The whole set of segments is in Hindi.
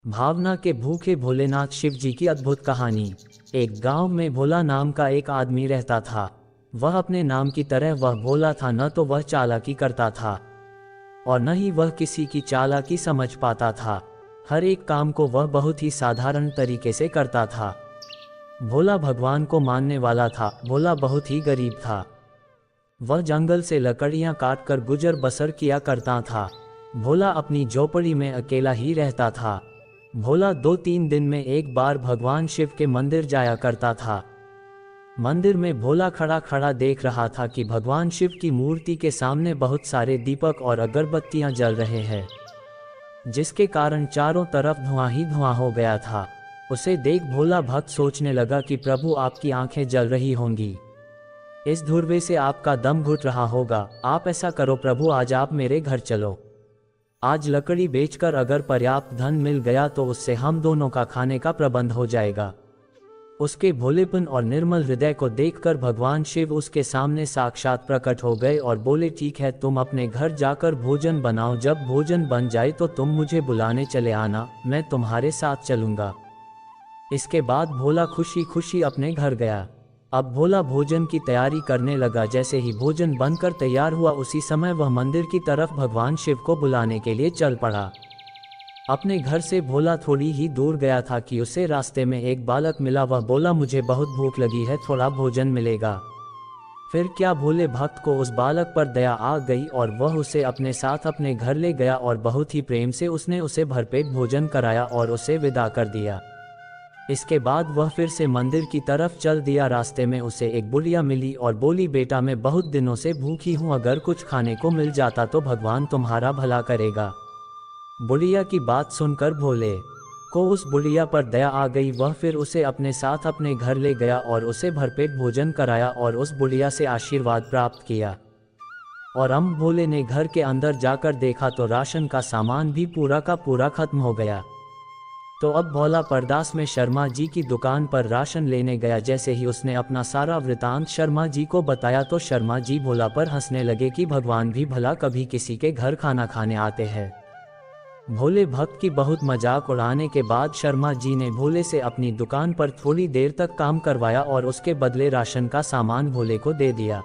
भावना के भूखे भोलेनाथ शिव जी की अद्भुत कहानी। एक गांव में भोला नाम का एक आदमी रहता था। वह अपने नाम की तरह वह भोला था, न तो वह चालाकी करता था और न ही वह किसी की चालाकी समझ पाता था। हर एक काम को वह बहुत ही साधारण तरीके से करता था। भोला भगवान को मानने वाला था। भोला बहुत ही गरीब था। वह जंगल से लकड़ियां काटकर गुजर बसर किया करता था। भोला अपनी झोपड़ी में अकेला ही रहता था। भोला 2-3 दिन में एक बार भगवान शिव के मंदिर जाया करता था। मंदिर में भोला खड़ा खड़ा देख रहा था कि भगवान शिव की मूर्ति के सामने बहुत सारे दीपक और अगरबत्तियां जल रहे हैं, जिसके कारण चारों तरफ धुआं ही धुआं हो गया था। उसे देख भोला भक्त सोचने लगा कि प्रभु, आपकी आंखें जल रही होंगी, इस धुरवे से आपका दम घुट रहा होगा। आप ऐसा करो प्रभु, आज आप मेरे घर चलो। आज लकड़ी बेचकर अगर पर्याप्त धन मिल गया तो उससे हम दोनों का खाने का प्रबंध हो जाएगा। उसके भोलेपन और निर्मल हृदय को देखकर भगवान शिव उसके सामने साक्षात प्रकट हो गए और बोले, ठीक है, तुम अपने घर जाकर भोजन बनाओ। जब भोजन बन जाए तो तुम मुझे बुलाने चले आना, मैं तुम्हारे साथ चलूंगा। इसके बाद भोला खुशी खुशी अपने घर गया। अब भोला भोजन की तैयारी करने लगा। जैसे ही भोजन बनकर तैयार हुआ, उसी समय वह मंदिर की तरफ भगवान शिव को बुलाने के लिए चल पड़ा। अपने घर से भोला थोड़ी ही दूर गया था कि उसे रास्ते में एक बालक मिला। वह बोला, मुझे बहुत भूख लगी है, थोड़ा भोजन मिलेगा। फिर क्या, भोले भक्त को उस बालक पर दया आ गई और वह उसे अपने साथ अपने घर ले गया और बहुत ही प्रेम से उसने उसे भरपेट भोजन कराया और उसे विदा कर दिया। इसके बाद वह फिर से मंदिर की तरफ चल दिया। रास्ते में उसे एक बुढ़िया मिली और बोली, बेटा, मैं बहुत दिनों से भूखी हूँ, अगर कुछ खाने को मिल जाता तो भगवान तुम्हारा भला करेगा। बुढ़िया की बात सुनकर भोले को उस बुढ़िया पर दया आ गई। वह फिर उसे अपने साथ अपने घर ले गया और उसे भरपेट भोजन कराया और उस बुढ़िया से आशीर्वाद प्राप्त किया। और भोले ने घर के अंदर जाकर देखा तो राशन का सामान भी पूरा का पूरा खत्म हो गया। तो अब भोला परदास में शर्मा जी की दुकान पर राशन लेने गया। जैसे ही उसने अपना सारा वृतांत शर्मा जी को बताया तो शर्मा जी भोला पर हंसने लगे कि भगवान भी भला कभी किसी के घर खाना खाने आते हैं। भोले भक्त की बहुत मजाक उड़ाने के बाद शर्मा जी ने भोले से अपनी दुकान पर थोड़ी देर तक काम करवाया और उसके बदले राशन का सामान भोले को दे दिया।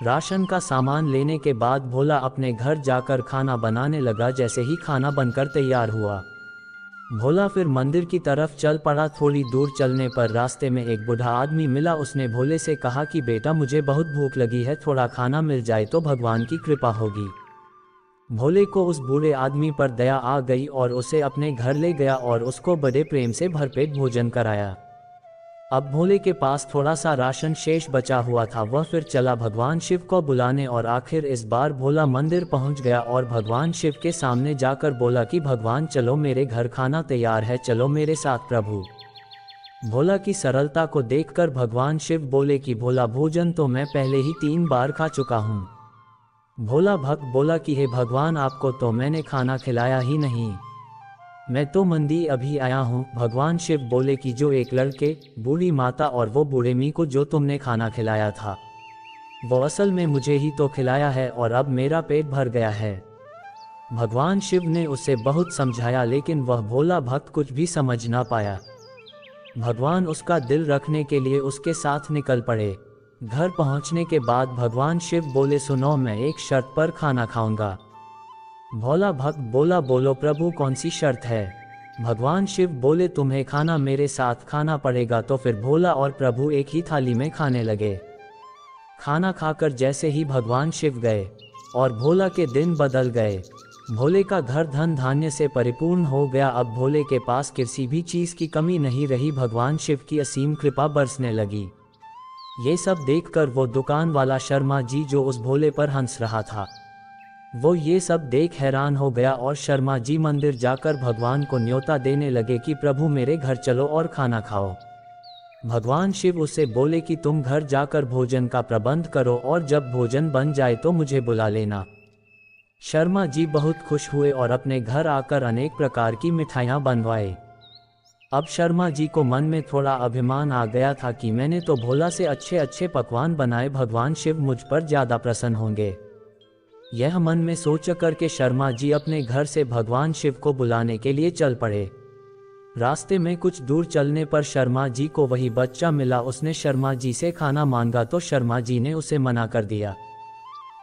राशन का सामान लेने के बाद भोला अपने घर जाकर खाना बनाने लगा। जैसे ही खाना बनकर तैयार हुआ, भोला फिर मंदिर की तरफ चल पड़ा। थोड़ी दूर चलने पर रास्ते में एक बूढ़ा आदमी मिला। उसने भोले से कहा कि बेटा, मुझे बहुत भूख लगी है, थोड़ा खाना मिल जाए तो भगवान की कृपा होगी। भोले को उस बूढ़े आदमी पर दया आ गई और उसे अपने घर ले गया और उसको बड़े प्रेम से भरपेट भोजन कराया। अब भोले के पास थोड़ा सा राशन शेष बचा हुआ था। वह फिर चला भगवान शिव को बुलाने और आखिर इस बार भोला मंदिर पहुंच गया और भगवान शिव के सामने जाकर बोला कि भगवान, चलो मेरे घर, खाना तैयार है, चलो मेरे साथ प्रभु। भोला की सरलता को देखकर भगवान शिव बोले कि भोला, भोजन तो मैं पहले ही 3 बार खा चुका हूँ। भोला भक्त बोला कि हे भगवान, आपको तो मैंने खाना खिलाया ही नहीं, मैं तो मंदी अभी आया हूँ। भगवान शिव बोले कि जो एक लड़के, बूढ़ी माता और वो बूढ़े मी को जो तुमने खाना खिलाया था, वो असल में मुझे ही तो खिलाया है और अब मेरा पेट भर गया है। भगवान शिव ने उसे बहुत समझाया, लेकिन वह भोला भक्त कुछ भी समझ ना पाया। भगवान उसका दिल रखने के लिए उसके साथ निकल पड़े। घर पहुंचने के बाद भगवान शिव बोले, सुनो, मैं एक शर्त पर खाना खाऊंगा। भोला भक्त बोला, बोलो प्रभु, कौन सी शर्त है? भगवान शिव बोले, तुम्हें खाना मेरे साथ खाना पड़ेगा। तो फिर भोला और प्रभु एक ही थाली में खाने लगे। खाना खाकर जैसे ही भगवान शिव गए और भोला के दिन बदल गए। भोले का घर धन धान्य से परिपूर्ण हो गया। अब भोले के पास किसी भी चीज की कमी नहीं रही। भगवान शिव की असीम कृपा बरसने लगी। ये सब देखकर वो दुकान वाला शर्मा जी, जो उस भोले पर हंस रहा था, वो ये सब देख हैरान हो गया और शर्मा जी मंदिर जाकर भगवान को न्योता देने लगे कि प्रभु, मेरे घर चलो और खाना खाओ। भगवान शिव उसे बोले कि तुम घर जाकर भोजन का प्रबंध करो और जब भोजन बन जाए तो मुझे बुला लेना। शर्मा जी बहुत खुश हुए और अपने घर आकर अनेक प्रकार की मिठाइयाँ बनवाए। अब शर्मा जी को मन में थोड़ा अभिमान आ गया था कि मैंने तो भोला से अच्छे अच्छे पकवान बनाए, भगवान शिव मुझ पर ज्यादा प्रसन्न होंगे। यह मन में सोच कर के शर्मा जी अपने घर से भगवान शिव को बुलाने के लिए चल पड़े। रास्ते में कुछ दूर चलने पर शर्मा जी को वही बच्चा मिला। उसने शर्मा जी से खाना मांगा तो शर्मा जी ने उसे मना कर दिया।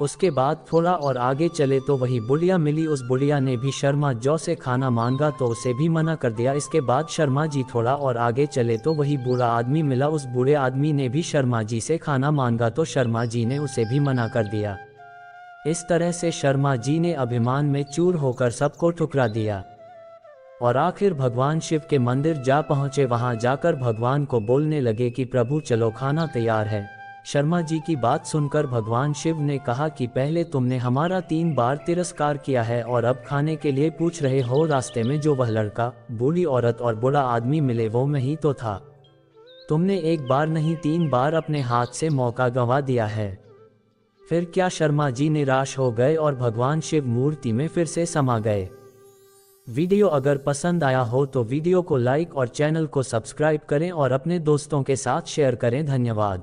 उसके बाद थोड़ा और आगे चले तो वही बुढ़िया मिली। उस बुढ़िया ने भी शर्मा जी से खाना मांगा तो उसे भी मना कर दिया। इसके बाद शर्मा जी थोड़ा और आगे चले तो वही बूढ़ा आदमी मिला। उस बूढ़े आदमी ने भी शर्मा जी से खाना मांगा तो शर्मा जी ने उसे भी मना कर दिया। इस तरह से शर्मा जी ने अभिमान में चूर होकर सबको ठुकरा दिया और आखिर भगवान शिव के मंदिर जा पहुंचे। वहां जाकर भगवान को बोलने लगे कि प्रभु चलो खाना तैयार है। शर्मा जी की बात सुनकर भगवान शिव ने कहा कि पहले तुमने हमारा 3 बार तिरस्कार किया है और अब खाने के लिए पूछ रहे हो। रास्ते में जो वह लड़का, बूढ़ी औरत और बूढ़ा आदमी मिले वो मैं ही तो था। तुमने 1 बार नहीं 3 बार अपने हाथ से मौका गंवा दिया है। फिर क्या? शर्मा जी निराश हो गए और भगवान शिव मूर्ति में फिर से समा गए। वीडियो अगर पसंद आया हो तो वीडियो को लाइक और चैनल को सब्सक्राइब करें और अपने दोस्तों के साथ शेयर करें। धन्यवाद।